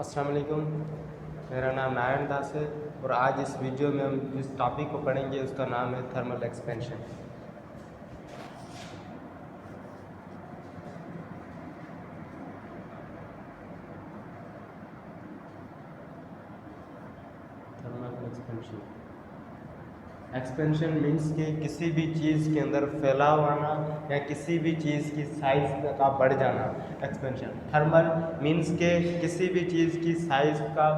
अस्सलाम वालेकुम। मेरा नाम नारायण दास है और आज इस वीडियो में हम जिस टॉपिक को पढ़ेंगे उसका नाम है thermal expansion. Thermal expansion expansion means कि किसी भी चीज़ के अंदर फैलाव आना या किसी भी चीज़ की साइज़ का बढ़ जाना। एक्सपेंशन थर्मल मीन्स के किसी भी चीज़ की साइज़ का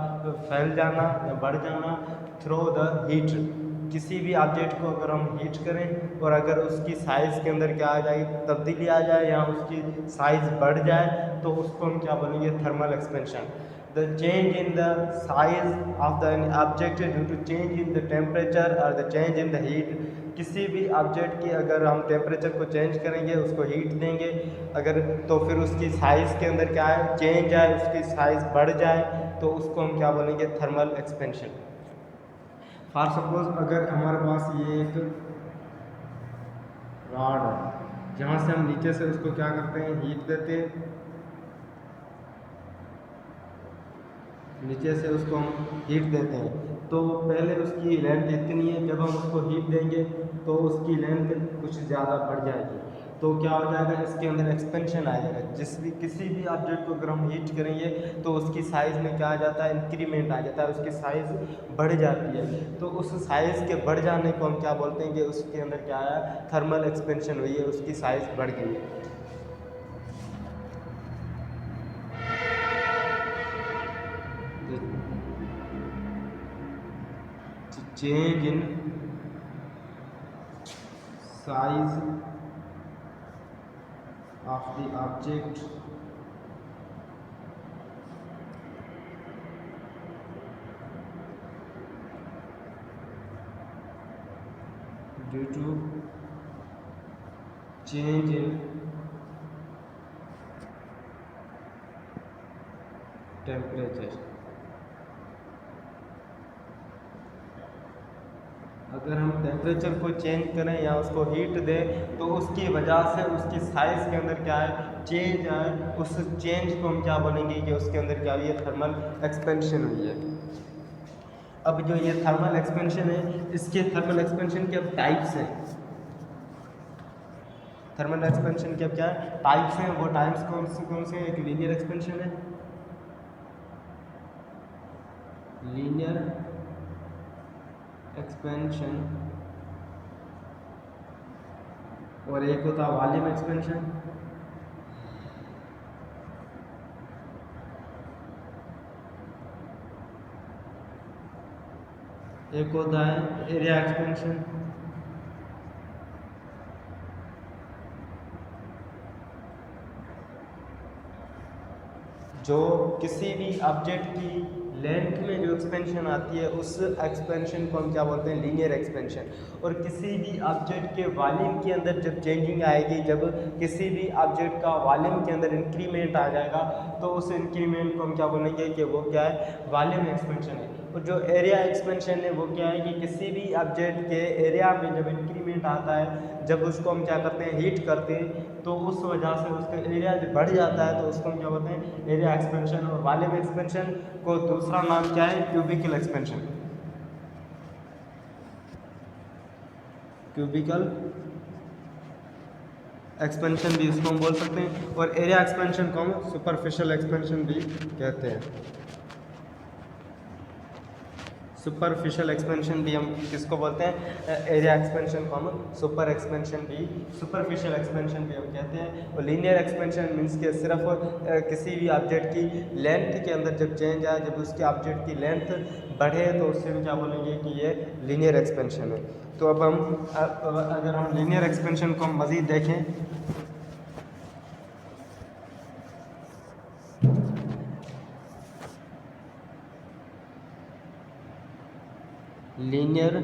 फैल जाना या बढ़ जाना थ्रू द हीट। किसी भी ऑब्जेक्ट को अगर हम हीट करें और अगर उसकी साइज़ के अंदर क्या आ जाए, तब्दीली आ जाए या उसकी साइज़ बढ़ जाए तो उसको हम क्या बोलेंगे, thermal expansion. The change in the size of the object due to change in the temperature or the change in the heat। किसी भी ऑब्जेक्ट की अगर हम टेम्परेचर को चेंज करेंगे, उसको हीट देंगे अगर, तो फिर उसकी साइज़ के अंदर क्या है, चेंज आए, उसकी साइज़ बढ़ जाए तो उसको हम क्या बोलेंगे, थर्मल एक्सपेंशन। फॉर सपोज अगर हमारे पास ये एक रॉड है जहाँ से हम नीचे से उसको क्या करते हैं, हीट देते हैं, नीचे से उसको हम हीट देते हैं तो पहले उसकी लेंथ इतनी है, जब हम उसको हीट देंगे तो उसकी लेंथ कुछ ज़्यादा बढ़ जाएगी तो क्या हो जाएगा, इसके अंदर एक्सपेंशन आ जाएगा। किसी भी ऑब्जेक्ट को अगर हम हीट करेंगे तो उसकी साइज़ में क्या आ जाता है, इंक्रीमेंट आ जाता है, उसकी साइज़ बढ़ जाती है। तो उस साइज़ के बढ़ जाने को हम क्या बोलते हैं कि उसके अंदर क्या है, थर्मल एक्सपेंशन हुई है, उसकी साइज़ बढ़ गई है। Change in size of the object due to change in temperature। अगर हम टेम्परेचर को चेंज करें या उसको हीट दें तो उसकी वजह से उसकी साइज़ के अंदर क्या है, चेंज आए, उस चेंज को हम क्या बोलेंगे कि उसके अंदर क्या हुई है, थर्मल एक्सपेंशन हुई है। अब जो ये थर्मल एक्सपेंशन है, इसके थर्मल एक्सपेंशन के अब टाइप्स हैं। थर्मल एक्सपेंशन के अब क्या टाइप्स हैं, वो टाइप्स कौन से हैं, एक लीनियर एक्सपेंशन है, लीनियर एक्सपेंशन, और एक होता है वॉल्यूम एक्सपेंशन, एक होता है एरिया एक्सपेंशन, जो किसी भी ऑब्जेक्ट की लेंथ में जो एक्सपेंशन आती है उस एक्सपेंशन को हम क्या बोलते हैं, लीनियर एक्सपेंशन। और किसी भी ऑब्जेक्ट के वॉल्यूम के अंदर जब चेंजिंग आएगी, जब किसी भी ऑब्जेक्ट का वॉल्यूम के अंदर इंक्रीमेंट आ जाएगा तो उस इंक्रीमेंट को हम क्या बोलेंगे कि वो क्या है, वॉल्यूम एक्सपेंशन है। और जो एरिया एक्सपेंशन है वो क्या है कि किसी भी ऑब्जेक्ट के एरिया में जब इंक्रीमेंट आता है, जब उसको हम क्या करते हैं, हीट करते हैं तो उस वजह से उसका एरिया बढ़ जाता है तो उसको हम क्या बोलते हैं, एरिया एक्सपेंशन। और वॉल्यूम एक्सपेंशन को दूसरा नाम क्या है, क्यूबिकल एक्सपेंशन, क्यूबिकल एक्सपेंशन भी इसको हम बोल सकते हैं। और एरिया एक्सपेंशन को हम सुपरफिशियल एक्सपेंशन भी कहते हैं। सुपरफिशियल एक्सपेंशन भी हम किसको बोलते हैं, एरिया एक्सपेंशन को हम सुपरफिशियल एक्सपेंशन भी हम कहते हैं। और लीनियर एक्सपेंशन मीन्स के सिर्फ किसी भी ऑब्जेक्ट की लेंथ के अंदर जब चेंज आए, जब उसके ऑब्जेक्ट की लेंथ बढ़े तो उससे हम क्या बोलेंगे कि ये लीनियर एक्सपेंशन है। तो अब अगर हम लीनियर एक्सपेंशन को हम मज़ीद देखें, लीनियर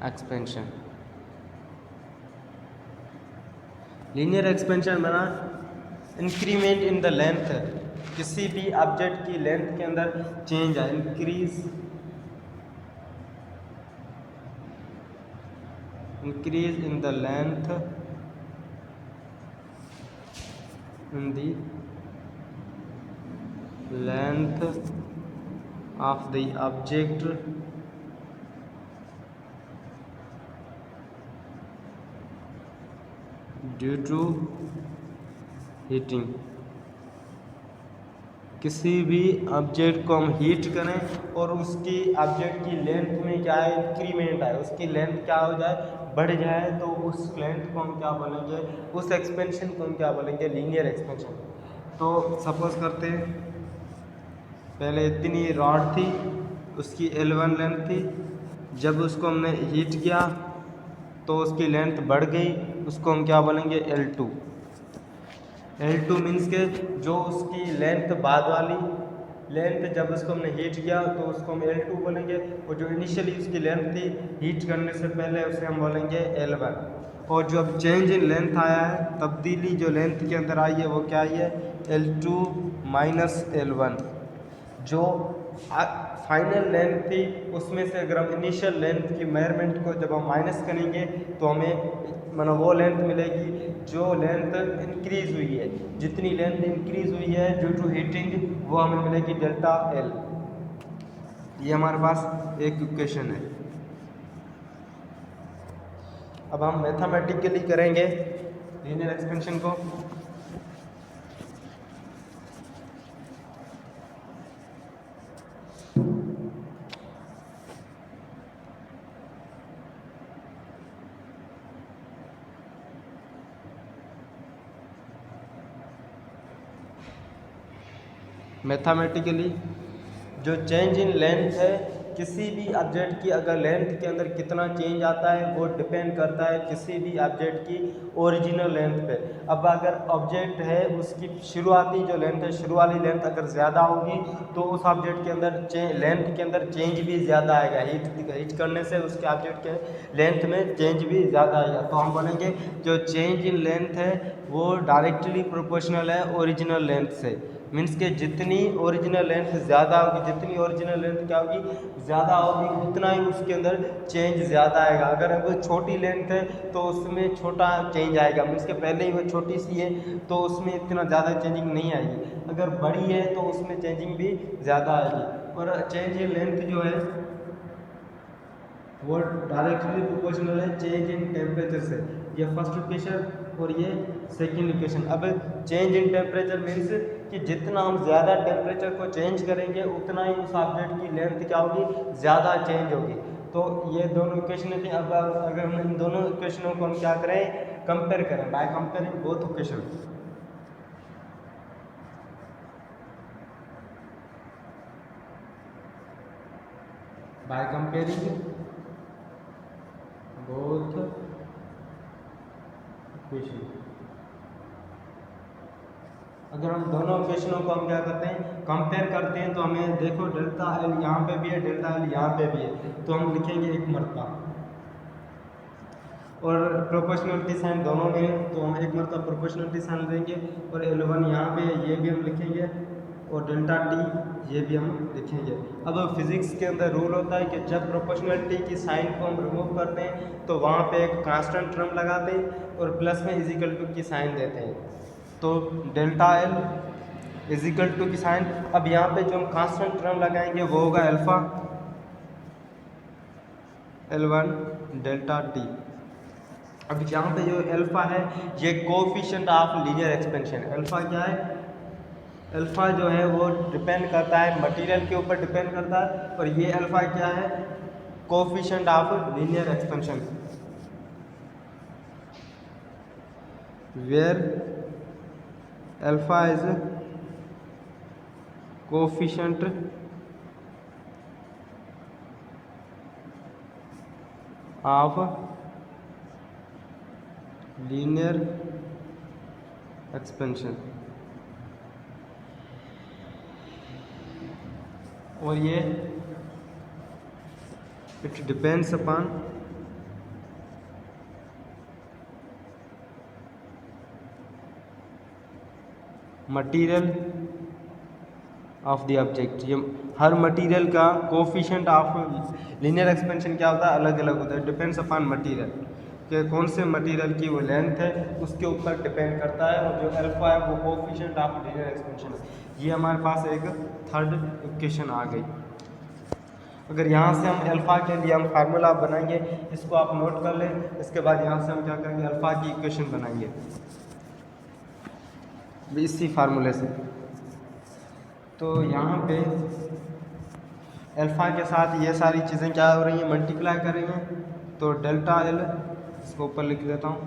एक्सपेंशन, लीनियर एक्सपेंशन बना इंक्रीमेंट इन द लेंथ, किसी भी ऑब्जेक्ट की लेंथ के अंदर चेंज है, increase in the length in the length of the object due to heating। किसी भी ऑब्जेक्ट को हम हीट करें और उसकी ऑब्जेक्ट की लेंथ में क्या है, इंक्रीमेंट आए, उसकी लेंथ क्या हो जाए, बढ़ जाए, तो उस लेंथ को हम क्या बोलेंगे, उस एक्सपेंशन को हम क्या बोलेंगे, लीनियर एक्सपेंशन। तो सपोज करते हैं पहले इतनी रॉड थी, उसकी L1 लेंथ थी, जब उसको हमने हीट किया तो उसकी लेंथ बढ़ गई, उसको हम क्या बोलेंगे, L2। L2 मीन्स के जो उसकी लेंथ बाद वाली लेंथ, जब उसको हमने हीट किया तो उसको हम L2 बोलेंगे, और जो इनिशियली उसकी लेंथ थी हीट करने से पहले उसे हम बोलेंगे L1। और जो अब चेंज इन लेंथ आया है, तब्दीली जो लेंथ के अंदर आई है वो क्या आई है, L2 माइनस L1। जो फाइनल लेंथ थी उसमें से अगर हम इनिशियल लेंथ की मेजरमेंट को जब हम माइनस करेंगे तो हमें मतलब वो लेंथ मिलेगी जो लेंथ इंक्रीज हुई है। जितनी लेंथ इंक्रीज हुई है ड्यू टू हीटिंग वो हमें मिलेगी डेल्टा एल। ये हमारे पास एक इक्वेशन है। अब हम मैथमेटिकली करेंगे लीनियर एक्सपेंशन को। मैथमेटिकली जो चेंज इन लेंथ है, किसी भी ऑब्जेक्ट की अगर लेंथ के अंदर कितना चेंज आता है वो डिपेंड करता है किसी भी ऑब्जेक्ट की ओरिजिनल लेंथ पे। अब अगर ऑब्जेक्ट है उसकी शुरुआती जो लेंथ है, शुरू वाली लेंथ अगर ज़्यादा होगी तो उस ऑब्जेक्ट के अंदर लेंथ के अंदर चेंज भी ज़्यादा आएगा। हीट करने से उसके ऑब्जेक्ट के लेंथ में चेंज भी ज़्यादा आएगा। तो हम बोलेंगे जो चेंज इन लेंथ है वो डायरेक्टली प्रोपोर्शनल है ओरिजिनल लेंथ से। मीन्स के जितनी ओरिजिनल लेंथ ज़्यादा होगी, जितनी ओरिजिनल लेंथ क्या होगी, ज़्यादा होगी, उतना ही उसके अंदर चेंज ज़्यादा आएगा। अगर वो छोटी लेंथ है तो उसमें छोटा चेंज आएगा, मीन्स के पहले ही वो छोटी सी है तो उसमें इतना ज़्यादा चेंजिंग नहीं आएगी। अगर बड़ी है तो उसमें चेंजिंग भी ज़्यादा आएगी। और चेंज इन लेंथ जो है वो डायरेक्टली प्रोपोर्शनल है चेंज इन टेम्परेचर से। ये फर्स्ट इक्वेशन और ये सेकंड इक्वेशन। अब चेंज इन टेम्परेचर मीन्स कि जितना हम ज़्यादा टेम्परेचर को चेंज करेंगे उतना ही उस ऑब्जेक्ट की लेंथ क्या होगी, ज़्यादा चेंज होगी। तो ये दोनों इक्वेशन थी। अब अगर हम इन दोनों इक्वेशनों को हम क्या करें, कंपेयर करें by comparing both equation. By comparing both equation. अगर हम दोनों इक्वेशनों को हम क्या करते हैं, कंपेयर करते हैं, तो हमें देखो डेल्टा एल यहाँ पे भी है, डेल्टा एल यहाँ पे भी है, तो हम लिखेंगे एक मरतबा। और प्रोपोर्शनलिटी साइन दोनों में है तो हम एक मरतबा प्रोपोर्शनलिटी साइन देंगे। और L1 यहाँ पे है, ये भी हम लिखेंगे, और डेल्टा टी ये भी हम लिखेंगे। अब फिजिक्स के अंदर रूल होता है कि जब प्रोपोर्शनलिटी की साइन को हम रिमूव करते हैं तो वहाँ पे एक कांस्टेंट टर्म लगाते हैं और प्लस में इजिकल टू की साइन देते हैं। तो डेल्टा एल इजिकल टू की साइन, अब यहाँ पे जो हम कांस्टेंट टर्म लगाएंगे वो होगा अल्फा L1 डेल्टा टी। अब यहाँ पे जो अल्फा है ये coefficient of linear expansion. Alpha क्या है, अल्फा जो है वो डिपेंड करता है मटेरियल के ऊपर डिपेंड करता है, और ये अल्फा क्या है, coefficient of linear expansion, where alpha is coefficient of linear expansion. और ये it depends upon material of the object. ये हर मटेरियल का कोफिशिएंट ऑफ लीनियर एक्सपेंशन क्या होता है, अलग अलग होता है, डिपेंड्स अपॉन मटेरियल। कि कौन से मटेरियल की वो लेंथ है उसके ऊपर डिपेंड करता है, और जो अल्फा है वो कोफिशिएंट ऑफ लीनियर एक्सपेंशन है। ये हमारे पास एक थर्ड इक्वेशन आ गई। अगर यहाँ से हम अल्फ़ा के लिए हम फार्मूला बनाएंगे, इसको आप नोट कर लें। इसके बाद यहाँ से हम क्या करेंगे, अल्फ़ा की इक्वेशन बनाएंगे इसी फार्मूले से। तो यहाँ पे अल्फ़ा के साथ ये सारी चीज़ें क्या हो रही हैं, मल्टीप्लाई करेंगे। तो डेल्टा एल, इसको ऊपर लिख देता हूँ,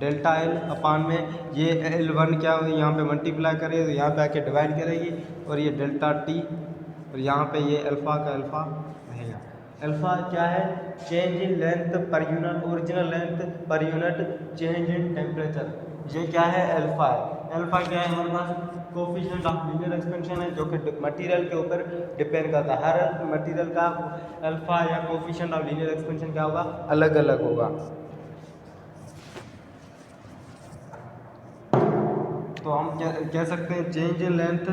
डेल्टा एल अपान में ये L1 क्या हुई, यहाँ पे मल्टीप्लाई करें तो यहाँ पे आके डिवाइड करेगी, और ये डेल्टा टी, और यहाँ पे ये अल्फ़ा का अल्फ़ा रहेगा। अल्फ़ा क्या है, change in length per unit, original length per unit change in temperature. ये क्या है, अल्फ़ा है। अल्फ़ा क्या है हमारे पास, कोफिशिएंट ऑफ लीनियर एक्सपेंशन है, जो कि मटेरियल के ऊपर डिपेंड करता है। हर मटेरियल का अल्फ़ा या कोफिशिएंट ऑफ लीनियर एक्सपेंशन क्या होगा, अलग अलग होगा। तो हम कह सकते हैं change in length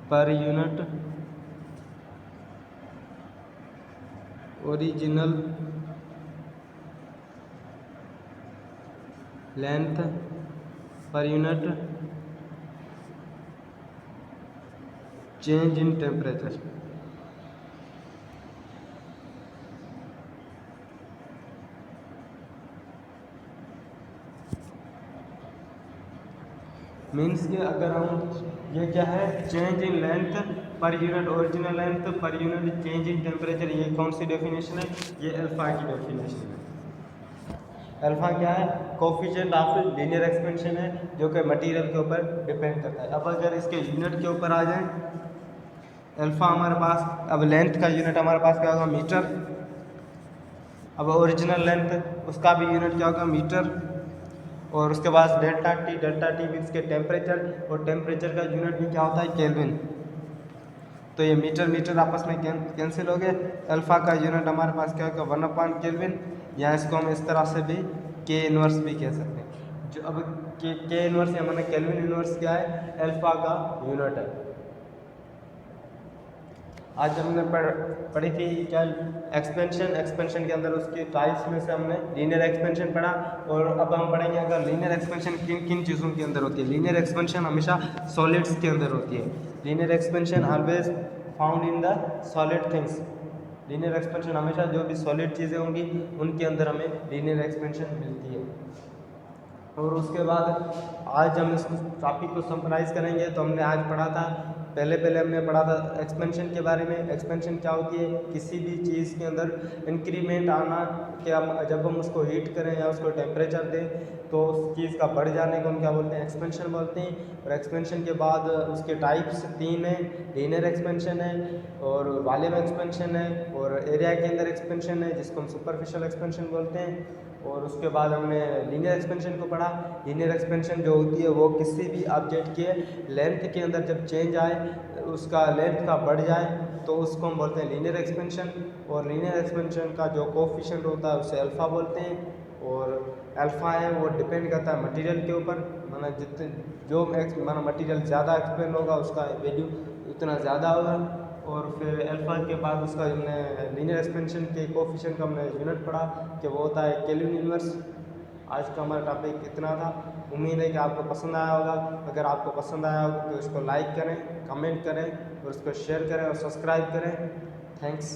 per unit original length per unit change in temperature. Means कि अगर हम ये क्या है, change in length per unit original length per unit change in temperature, ये कौन सी डेफिनेशन है, ये अल्फ़ा की डेफिनेशन है। अल्फ़ा क्या है, कोफिशिएंट ऑफ लीनियर एक्सपेंशन है, जो कि मटेरियल के ऊपर डिपेंड करता है। अब अगर इसके यूनिट के ऊपर आ जाए, अल्फ़ा हमारे पास, अब लेंथ का यूनिट हमारे पास क्या होगा, मीटर। अब ओरिजिनल लेंथ उसका भी यूनिट क्या होगा, मीटर। और उसके बाद डेल्टा टी मीन्स के टेम्परेचर, और टेम्परेचर का यूनिट भी क्या होता है, केल्विन। तो ये मीटर मीटर आपस में कैंसिल हो गए। अल्फ़ा का यूनिट हमारे पास क्या होगा, 1/केल्विन, या इसको हम इस तरह से भी के इनवर्स भी कह सकते हैं। जो अब के इनवर्स या मैंने केल्विन इनवर्स क्या है, अल्फ़ा का यूनिट है। आज हमने पढ़ी थी क्या, एक्सपेंशन के अंदर उसके टाइप्स में से हमने लीनियर एक्सपेंशन पढ़ा। और अब हम पढ़ेंगे अगर लीनियर एक्सपेंशन किन किन चीज़ों के अंदर होती है। लीनियर एक्सपेंशन हमेशा सॉलिड्स के अंदर होती है। Linear expansion always found in the solid things. Linear expansion हमेशा जो भी सॉलिड चीज़ें होंगी उनके अंदर हमें लीनियर एक्सपेंशन मिलती है। और उसके बाद आज हम इस टॉपिक को समराइज़ करेंगे। तो हमने आज पढ़ा था, पहले हमने पढ़ा था एक्सपेंशन के बारे में। एक्सपेंशन क्या होती है, किसी भी चीज़ के अंदर इंक्रीमेंट आना, कि हम जब हम उसको हीट करें या उसको टेम्परेचर दें तो उस चीज़ का बढ़ जाने को हम क्या बोलते हैं, एक्सपेंशन बोलते हैं। और एक्सपेंशन के बाद उसके टाइप्स 3 हैं, लीनियर एक्सपेंशन है, और वॉल्यूम एक्सपेंशन है, और एरिया के अंदर एक्सपेंशन है जिसको हम सुपरफिशियल एक्सपेंशन बोलते हैं। और उसके बाद हमने लीनियर एक्सपेंशन को पढ़ा। लीनियर एक्सपेंशन जो होती है वो किसी भी ऑब्जेक्ट के लेंथ के अंदर जब चेंज आए, उसका लेंथ का बढ़ जाए तो उसको हम बोलते हैं लीनियर एक्सपेंशन। और लीनियर एक्सपेंशन का जो कोफिशिएंट होता है उसे अल्फ़ा बोलते हैं। और अल्फ़ा है वो डिपेंड करता है मटेरियल के ऊपर, माना जितने जो माना मटेरियल ज़्यादा एक्सपेंड होगा उसका वैल्यू उतना ज़्यादा होगा। और फिर अल्फ़ा के बाद उसका हमने लीनियर एक्सपेंशन के कोफिशिएंट का हमने यूनिट पढ़ा कि वो होता है केल्विन इनवर्स। आज का हमारा टॉपिक इतना था। उम्मीद है कि आपको पसंद आया होगा। अगर आपको पसंद आया होगा तो इसको लाइक करें, कमेंट करें, और इसको शेयर करें और सब्सक्राइब करें। थैंक्स।